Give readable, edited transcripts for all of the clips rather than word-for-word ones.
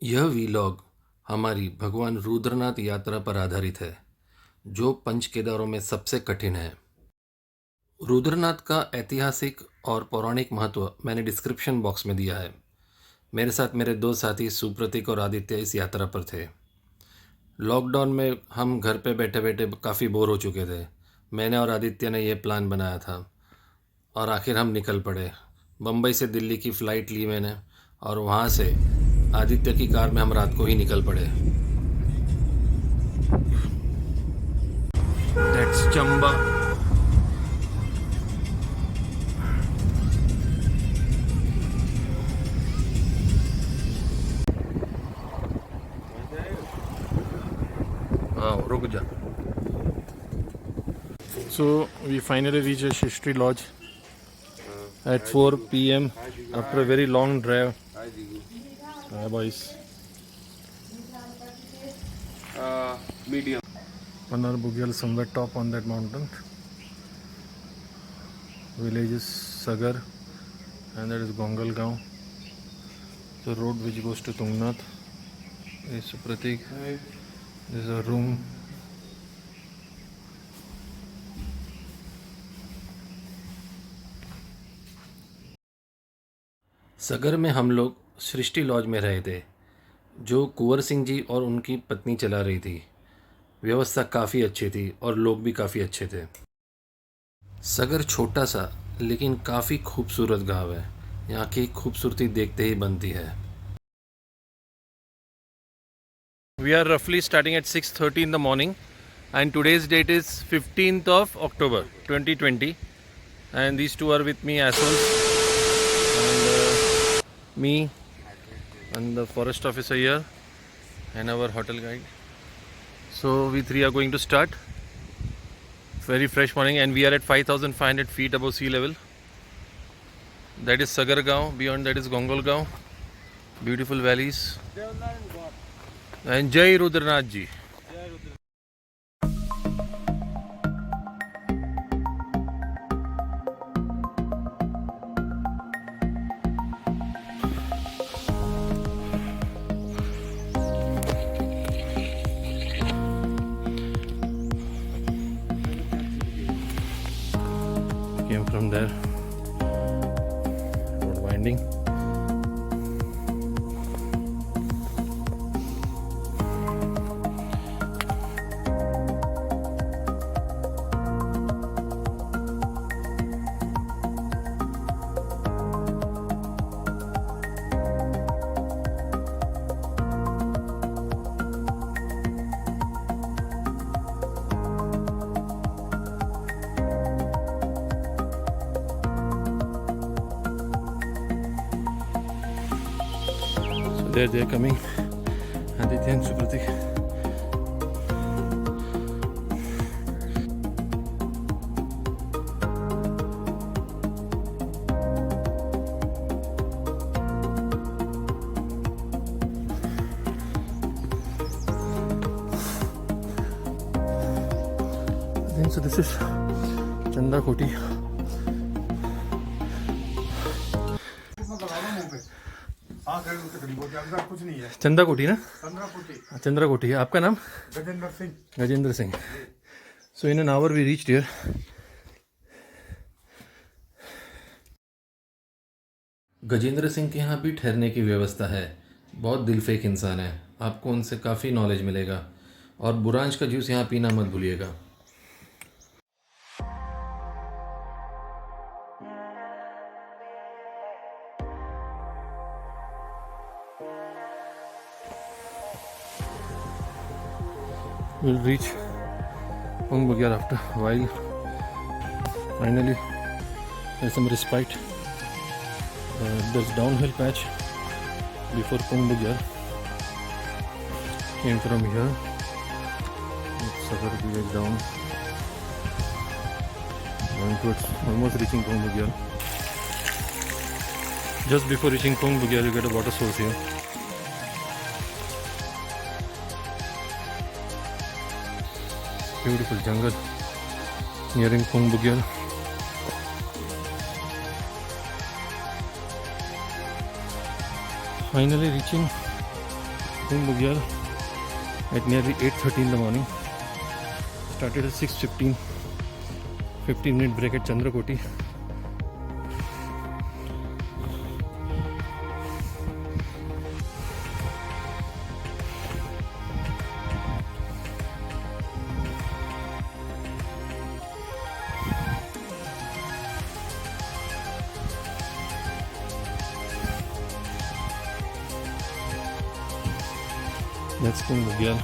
यह वीलॉग हमारी भगवान रुद्रनाथ यात्रा पर आधारित है, जो पंच केदारों में सबसे कठिन है। रुद्रनाथ का ऐतिहासिक और पौराणिक महत्व मैंने डिस्क्रिप्शन बॉक्स में दिया है। मेरे साथ मेरे दो साथी सुप्रतीक और आदित्य इस यात्रा पर थे। लॉकडाउन में हम घर पे बैठे बैठे काफ़ी बोर हो चुके थे। मैंने और आदित्य ने यह प्लान बनाया था और आखिर हम निकल पड़े। बम्बई से दिल्ली की फ़्लाइट ली मैंने और वहाँ से आदित्य की कार में हम रात को ही निकल पड़े। That's चंबा। हाँ, रुक जा। So we finally reached Shishtri Lodge at 4 p.m. after a very long drive. Hi boys. Medium. Panar Bugyal somewhere top on that mountain. Village is Sagar and that is Gongalgaon. The road which goes to Tungnath. This is Supratik. This is a room. सगर में हम लोग सृष्टि laws में रहे थे, जो कुंवर सिंह जी और उनकी पत्नी चला रही थी। व्यवस्था काफ़ी अच्छी थी और लोग भी काफ़ी अच्छे थे। सगर छोटा सा लेकिन काफ़ी खूबसूरत गांव है। यहाँ की खूबसूरती देखते ही बनती है। We are roughly starting at 6:30 in the morning and today's date is 15th of October 2020 and these two are with me as well and me and the forest officer here and our hotel guide. So we three are going to start. Very fresh morning and we are at 5,500 feet above sea level. That is Sagargaon, beyond that is Gongolgaon. Beautiful valleys. And Jai Rudranath ji. Came from there. Road winding. They're coming. Aditya and Supratik. I think so. This is Chandakoti. कुछ नहीं है। चंदा कोठी ना? चंद्रकोटी। चंद्रा कोठी है। आपका नाम? Gajendra Singh. Gajendra Singh. So in an hour we reached here. Gajendra Singh के यहाँ भी ठहरने की व्यवस्था है। बहुत दिलफेक इंसान है, आपको उनसे काफ़ी नॉलेज मिलेगा। और बुरांश का जूस यहाँ पीना मत भूलिएगा। We'll reach Pung Bugyal after a while. Finally, there's some respite. There's downhill patch before Pung Bugyal. Came from here. It's Sagar village down. Going towards almost reaching Pung Bugyal. Just before reaching Pung Bugyal, you get a water source here. Beautiful jungle nearing Pung Bugyal. Finally reaching Pung Bugyal at nearly 8:30 in the morning. Started at 6:15. 15-minute break at Chandrakoti. That's Pung Bugyal.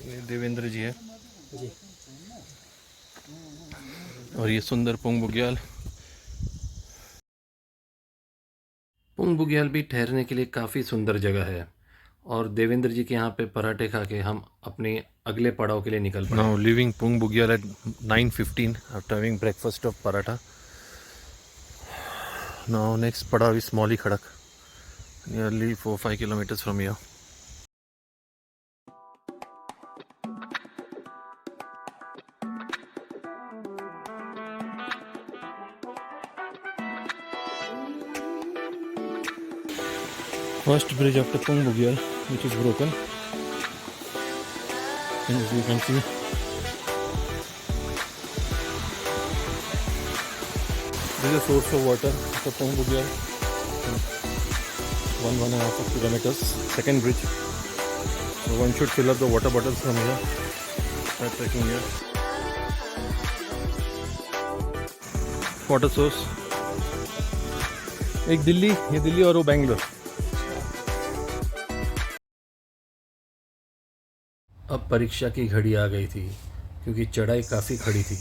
ये देवेंद्र जी है और ये सुंदर पुंग बुग्याल। पुंग बुग्याल भी ठहरने के लिए काफ़ी सुंदर जगह है और देवेंद्र जी के यहाँ पे पराठे खा के हम अपने अगले पड़ाव के लिए निकल पड़े। Now leaving Pung Bugyal at 9:15 after having breakfast of paratha. Now next padav is Mauli Khadak, nearly 4-5 kilometers from here. First bridge after Pung Bugyal, which is broken. And as you can see, this is a source of water after Pung Bugyal. 1.5 kilometers. Second bridge. So one should fill up the water bottles from here. Start trekking here. Water source. एक दिल्ली, ये दिल्ली और वो बैंगलोर. अब परीक्षा की घड़ी आ गई थी क्योंकि चढ़ाई काफ़ी खड़ी थी।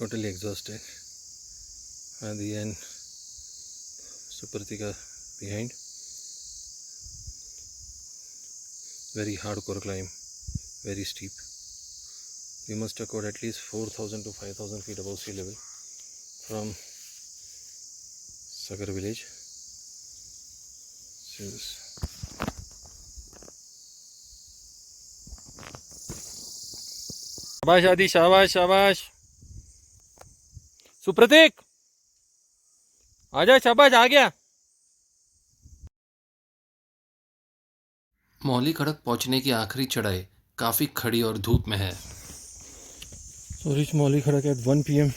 Totally exhausted. At the end, Supratika behind. Very hardcore climb, very steep. We must have got at least 4,000 to 5,000 feet above sea level from Sagar village. शाबाश आदि, शाबाश शाबाश। सुप्रतीक आजा, शाबाश, आ गया। मौली खड़क पहुंचने की आखिरी चढ़ाई काफ़ी खड़ी और धूप में है। So reach Mauli Khadak at 1 p.m.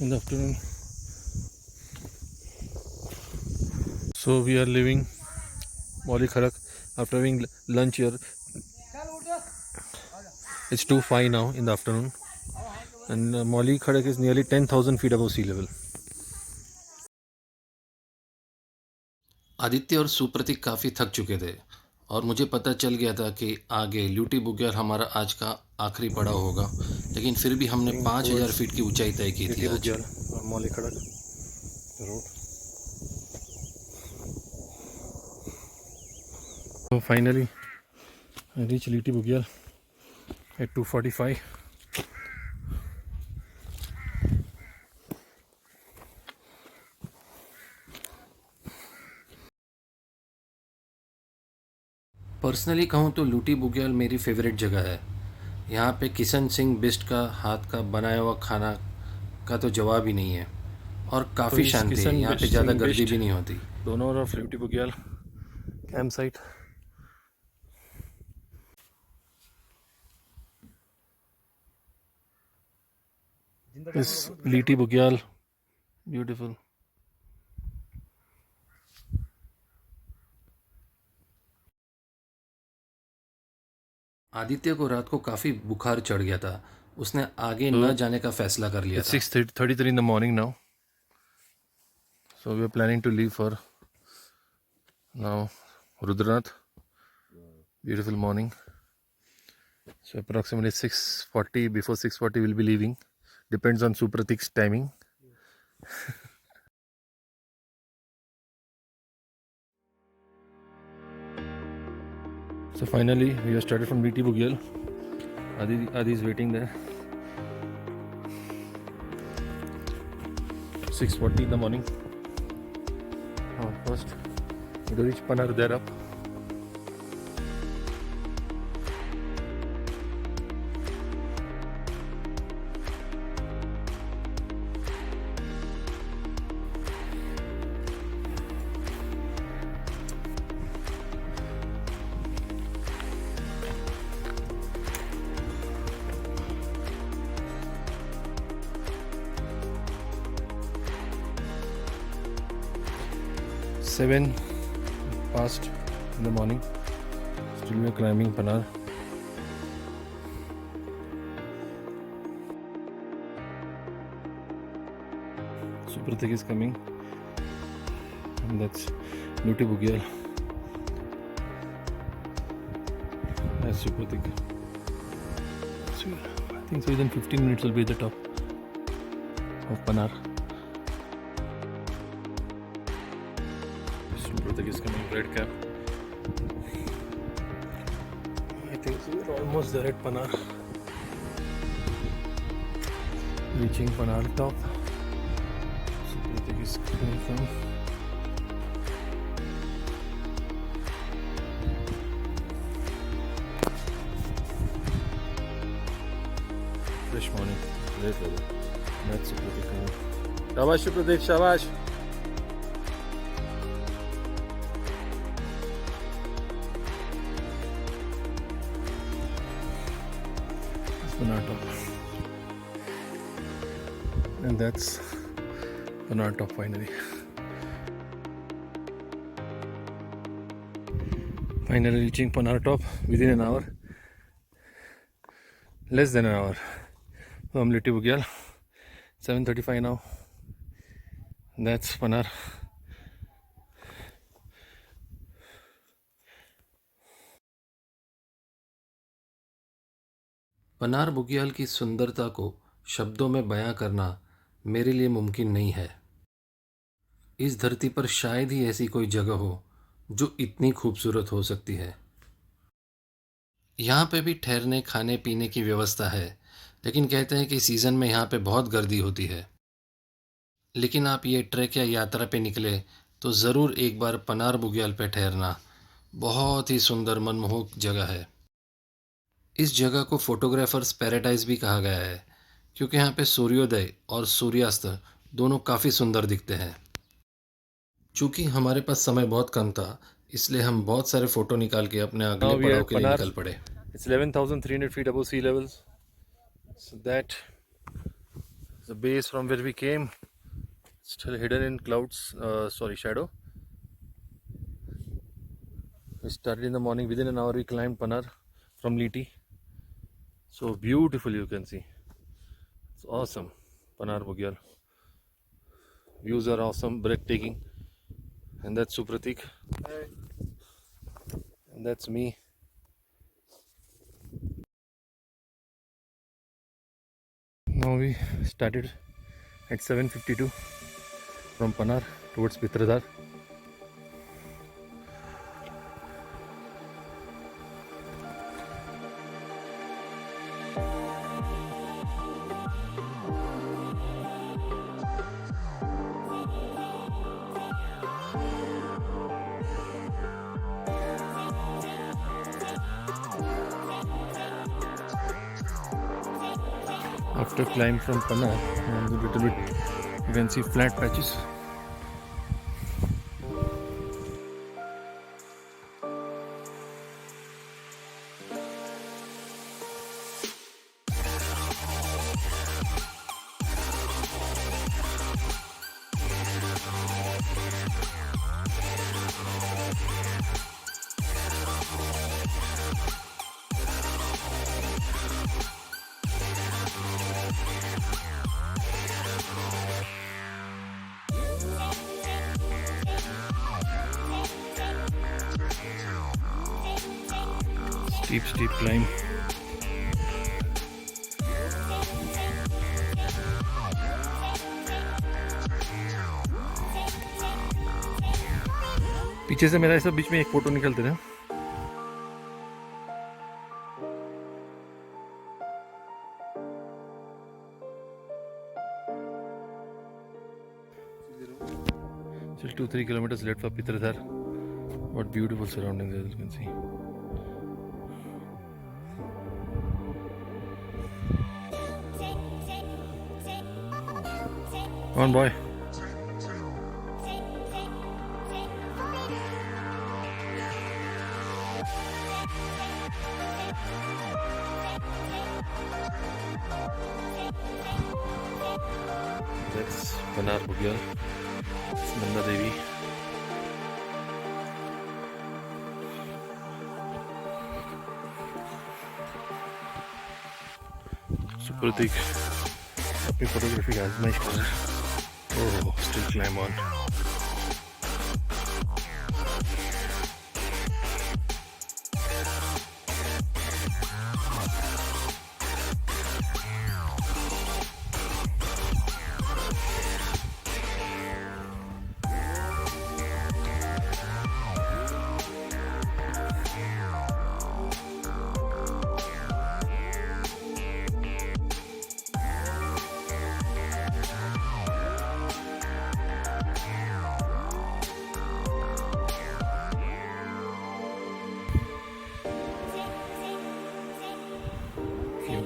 in the afternoon. So we are leaving Molly Kharak, after having lunch here, it's 2:05 now in the afternoon, and Molly Kharak is nearly 10,000 feet above sea level. Aditya और सुप्रतीक काफ़ी थक चुके थे और मुझे पता चल गया था कि आगे ल्यूटी बुग्याल हमारा आज का आखिरी पड़ाव होगा, लेकिन फिर भी हमने 5,000 फीट की ऊंचाई तय की थी आज। और Mauli Khadak road. So finally I reached Liti Bugyal at 2:45. Personally कहूँ तो लूटी बुग्याल मेरी फेवरेट जगह है। यहाँ पे किशन सिंह बिस्ट का हाथ का बनाया हुआ खाना का तो जवाब ही नहीं है और काफ़ी इस शांति है। किशन यहाँ पे बिस्ट ज़्यादा सिंह गर्दी बिस्ट भी नहीं होती। दोनों of Liti Bugyal camp site. इस लीटी बुग्याल ब्यूटीफुल। आदित्य को रात को काफ़ी बुखार चढ़ गया था, उसने आगे न जाने का फैसला कर लिया It's था। 6:33 in the morning now. So we are planning to leave for now Rudranath. Beautiful morning. So approximately 6:40. Before 6:40 we'll be leaving. Depends on Supratik's timing. So finally we have started from Liti Bugyal. Adi is waiting there. 6:40 in the morning. First we reach Panar there up. Seven past in the morning. Still we are climbing Panar. Supratik is coming, and that's Liti Bugyal. That's Supratik. So I think so within 15 minutes we'll be at the top of Panar. Supratik is coming, red cap. I think so we're almost there at Panar. Reaching Panar top. Supratik is coming from. Fresh morning. Great weather. That's Supratik coming. Shabash Supratik, shabash. Panar top. And that's Panar top finally. Finally reaching Panar top within an hour. Less than an hour from Liti Bugyal. 7:35 now. That's Panar. Panar बुग्याल की सुंदरता को शब्दों में बयां करना मेरे लिए मुमकिन नहीं है। इस धरती पर शायद ही ऐसी कोई जगह हो जो इतनी खूबसूरत हो सकती है। यहाँ पे भी ठहरने खाने पीने की व्यवस्था है, लेकिन कहते हैं कि सीज़न में यहाँ पे बहुत गर्दी होती है। लेकिन आप ये ट्रैक या यात्रा पे निकले तो ज़रूर एक बार पनार बुग्याल पे ठहरना। बहुत ही सुंदर मनमोहक जगह है। इस जगह को फोटोग्राफर्स पैराडाइज भी कहा गया है, क्योंकि यहाँ पे सूर्योदय और सूर्यास्त दोनों काफ़ी सुंदर दिखते हैं। चूँकि हमारे पास समय बहुत कम था, इसलिए हम बहुत सारे फ़ोटो निकाल के अपने अगले Now we are पड़ाव at के लिए Panar. निकल पड़े। It's 11,300 feet above sea levels. So that is the base from where we came. Still hidden in clouds, shadow. We started in the morning. Within an hour, we climbed Panar from Liti. So beautiful, you can see. It's awesome. Panar Bugyal. Views are awesome, breathtaking. And that's Supratik. And that's me. Now we started at 7:52 from Panar towards Pitradar. After climb from Panar, and a little bit you can see flat patches. Steep climb. पीछे से मेरा ऐसा बीच में एक photo निकलते थे. Still 2-3 kilometers left for Pitradar. What beautiful surroundings, as you can see. Come on, boy. That's Panar Bugyal. It's Nanda Devi. Supratik अपनी photography का आजमाइश कर रहा है. Oh, still climb on.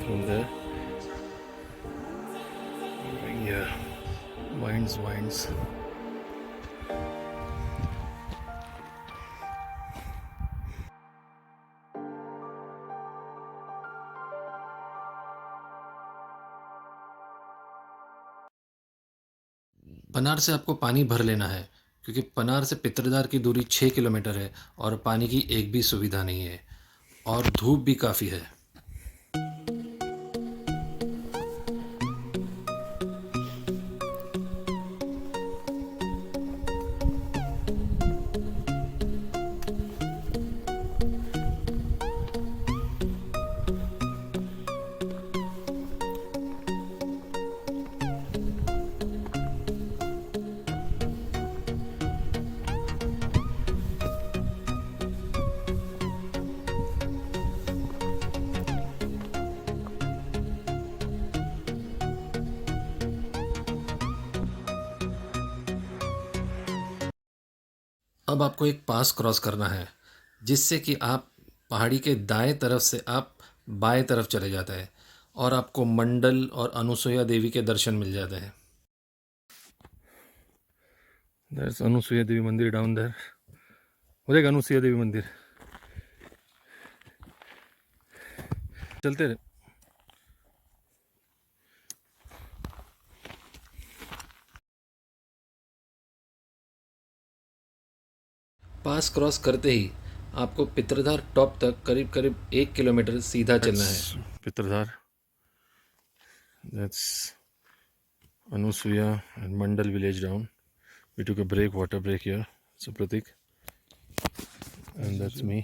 From there, yeah, winds. Panar से आपको पानी भर लेना है, क्योंकि पनार से पित्रदार की दूरी 6 किलोमीटर है और पानी की एक भी सुविधा नहीं है और धूप भी काफ़ी है. अब आपको एक पास क्रॉस करना है, जिससे कि आप पहाड़ी के दाएं तरफ से आप बाएं तरफ चले जाते हैं और आपको मंडल और अनुसुईया देवी के दर्शन मिल जाते हैं. There's Anusuya Devi Mandir down there. वो देख अनुसुईया देवी मंदिर. चलते रहे. पास क्रॉस करते ही आपको पित्रधार टॉप तक करीब करीब 1 किलोमीटर सीधा चलना है। Pitradhar. That's Anusuya and Mandal village down. We took a break, water break here. So Pratik. And that's me.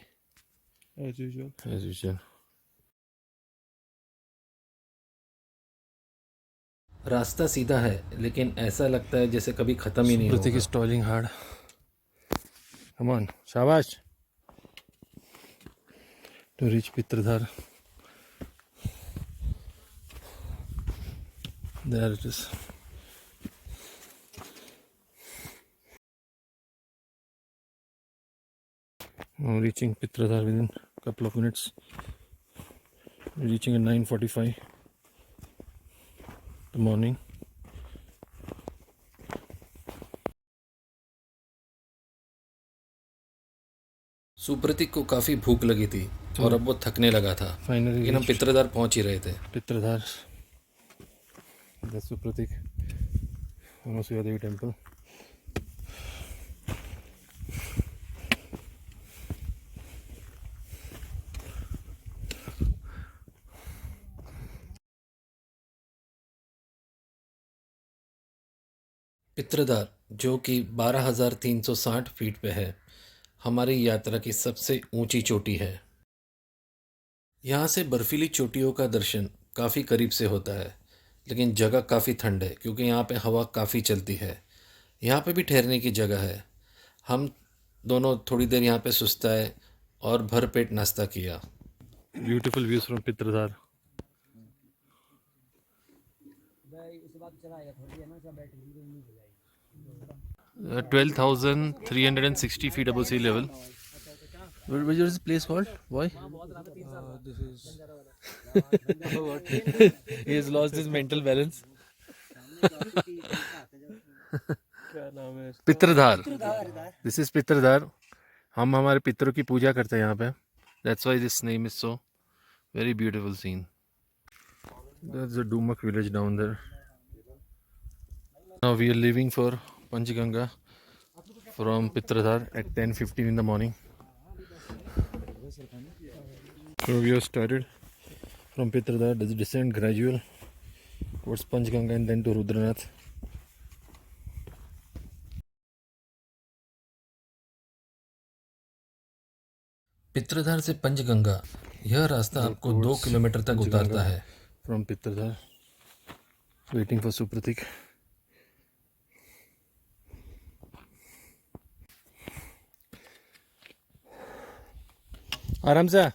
As usual. As usual. रास्ता सीधा है लेकिन ऐसा लगता है जैसे कभी ख़त्म ही नहीं Pratik होगा। is toiling hard. Come on, shabash. To reach Pitradhar. There it is. I'm reaching Pitradhar within a couple of minutes. We're reaching at 9:45 in the morning. Supratik को काफ़ी भूख लगी थी और अब वो थकने लगा था, Finally लेकिन हम reached पित्रधार पहुंच ही रहे थे। Pitradhar. That's Supratik. Anusuya Devi temple. पित्रधार जो कि 12,360 फीट पे है, हमारी यात्रा की सबसे ऊंची चोटी है। यहाँ से बर्फीली चोटियों का दर्शन काफ़ी करीब से होता है, लेकिन जगह काफ़ी ठंड है क्योंकि यहाँ पे हवा काफ़ी चलती है। यहाँ पे भी ठहरने की जगह है। हम दोनों थोड़ी देर यहाँ पे सुस्ताए और भरपेट नाश्ता किया। Beautiful views from Pitradhar. 12,360 feet above sea level. What is this place called? Why? This is. He has lost his mental balance. क्या नाम है? Pitradhar. This is Pitradhar. हम हमारे पितरों की पूजा करते हैं यहाँ पे. That's why this name is so very beautiful scene. There's a Dumak village down there. Now we are leaving for Panchganga from Pitradhar at 10:15 in the morning. So we have started from Pitradhar. There's a descent gradual towards Panchganga and then to Rudranath. पित्रधार से पंचगंगा यह रास्ता आपको 2 kilometre तक उतारता है। From Pitradhar, waiting for Supratik. आराम से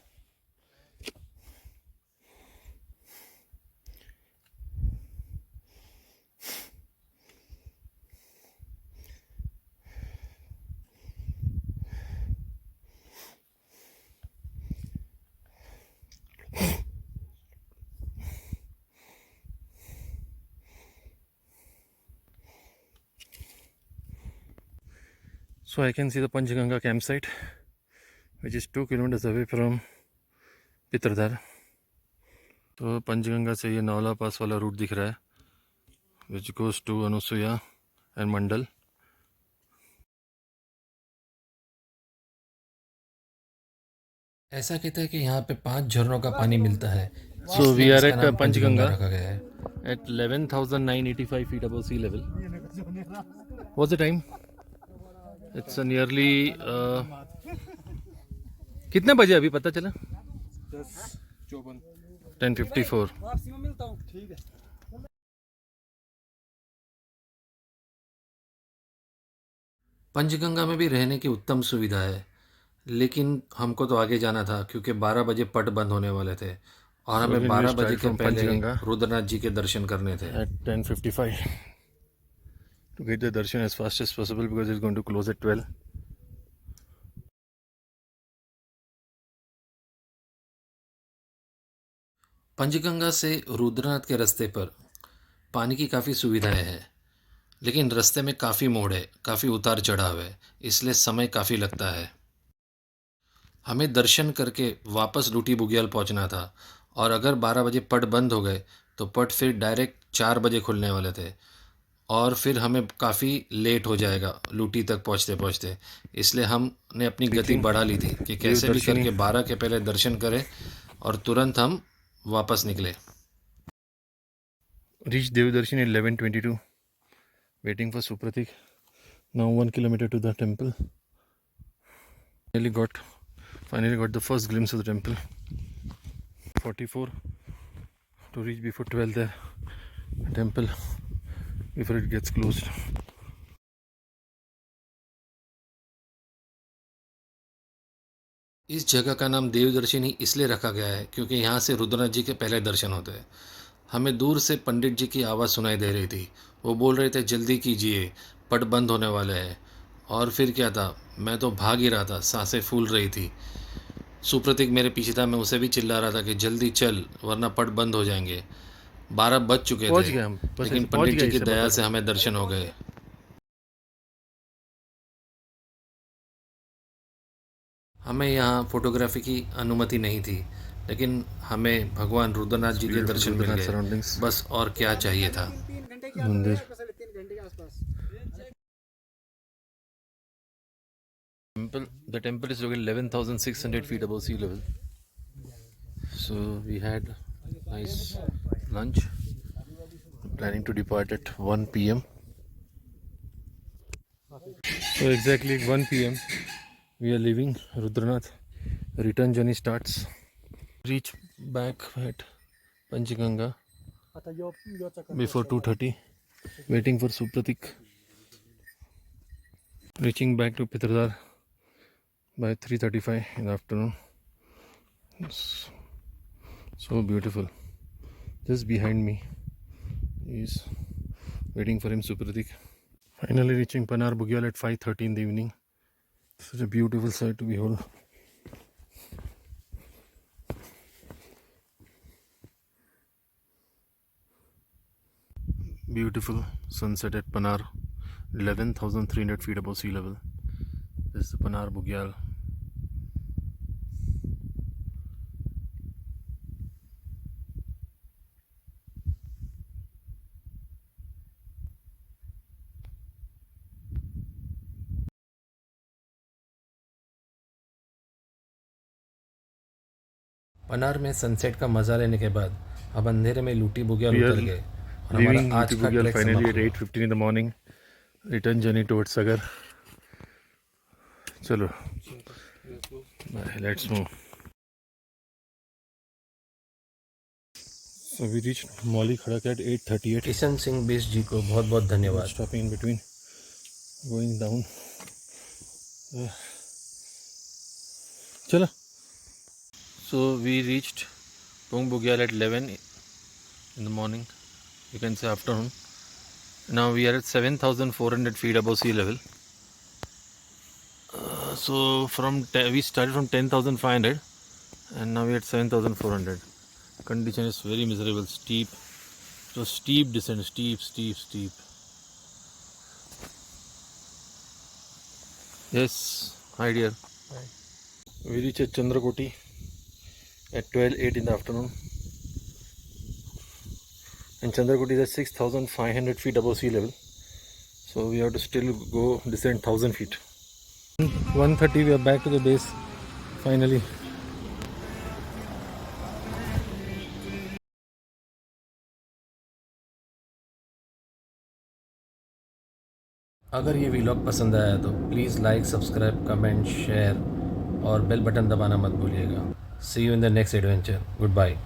So I can see the Panchganga campsite, which is 2 kilometers away from Pitradhar. तो पंचगंगा से ये नौला पास वाला रूट दिख रहा है, which goes to Anusuya and Mandal. ऐसा कहता है कि यहाँ पे 5 झरनों का पानी मिलता है। So we are इसका at नाम Panchganga रखा गया है। at 11,985 feet above sea level. What's the time? It's nearly कितने बजे अभी पता चला? 10:54. 10:54. ठीक है. पंचगंगा में भी रहने की उत्तम सुविधा है, लेकिन हमको तो आगे जाना था क्योंकि 12 बजे पट बंद होने वाले थे और So हमें we 12 start बजे के from पहले Panchganga. रुद्रनाथ जी के दर्शन करने थे। At 10:55 to get the darshan as fast as possible because it's going to close at 12. Panchganga से रुद्रनाथ के रास्ते पर पानी की काफ़ी सुविधाएं हैं, लेकिन रास्ते में काफ़ी मोड़ है, काफ़ी उतार चढ़ाव है, इसलिए समय काफ़ी लगता है। हमें दर्शन करके वापस लूटी बुग्याल पहुंचना था और अगर 12 बजे पट बंद हो गए तो पट फिर डायरेक्ट 4 बजे खुलने वाले थे और फिर हमें काफ़ी लेट हो जाएगा लूटी तक पहुंचते पहुंचते, इसलिए हमने अपनी गति बढ़ा ली थी कि कैसे भी करके 12 के पहले दर्शन करें और तुरंत हम वापस निकले। Reach Devdarshini 11:22. Waiting for Supratik. Now 1 kilometer to the temple. Finally got the first glimpse of the temple. 44 to reach before 12 there. Temple before it gets closed. इस जगह का नाम देवदर्शिनी इसलिए रखा गया है क्योंकि यहाँ से रुद्रनाथ जी के पहले दर्शन होते हैं। हमें दूर से पंडित जी की आवाज़ सुनाई दे रही थी। वो बोल रहे थे जल्दी कीजिए, पट बंद होने वाले हैं। और फिर क्या था, मैं तो भाग ही रहा था, सांसें फूल रही थी। सुप्रतीक मेरे पीछे था, मैं उसे भी चिल्ला रहा था कि जल्दी चल वरना पट बंद हो जाएंगे। 12 बज चुके पहुंच थे, गए हम, बस लेकिन पहुंच पंडित गए जी की इससे दया पता से हमें दर्शन हो गए। हमें यहाँ फोटोग्राफी की अनुमति नहीं थी, लेकिन हमें भगवान रुद्रनाथ जी के दर्शन मिल गए। surroundings. बस और क्या चाहिए था। मंदिर The temple is located 11,600 feet above sea level. So we had nice lunch. Planning to depart at 1 p.m. So exactly at 1 p.m. we are leaving Rudranath. Return journey starts. Reach back at Panchganga before 2:30. Waiting for Supratik. Reaching back to Pitradar by 3:35 in the afternoon. It's so beautiful. Just behind me is waiting for him, Supratik. Finally reaching Panar Bugyal at 5:30 in the evening. Such a beautiful sight to behold. Beautiful sunset at Panar, 11,300 feet above sea level. This is the Panar Bugyal. Panar में sunset का मजा लेने के बाद अब अंधेरे में लूटी बुग्याल We are उतर गए और leaving हमारा आज Luti का Bugyal ट्रैक finally at समाप्त हुआ। 8:15 in the morning. Return journey towards Sagar. Chalo. Bye, let's move. So we reached Mauli Khadak at 8:38. Kishan Singh बिस जी को बहुत बहुत धन्यवाद। Stopping in between, going down. Chalo. So we reached Pong Bugyal at 11 in the morning. You can say afternoon. Now we are at 7,400 feet above sea level. So we started from 10,500 and now we are at 7,400. Condition is very miserable, steep. So steep descent, steep. Yes, hi dear. Hi. We reach at Chandrakoti at 12:08 in the afternoon. And Chandrakoti is at 6,500 feet above sea level. So we have to still go descend 1,000 feet. 1:30 we are back to the base finally. अगर ये vlog पसंद आया तो please like, subscribe, comment, share और bell button दबाना मत भूलिएगा। See you in the next adventure. Good bye.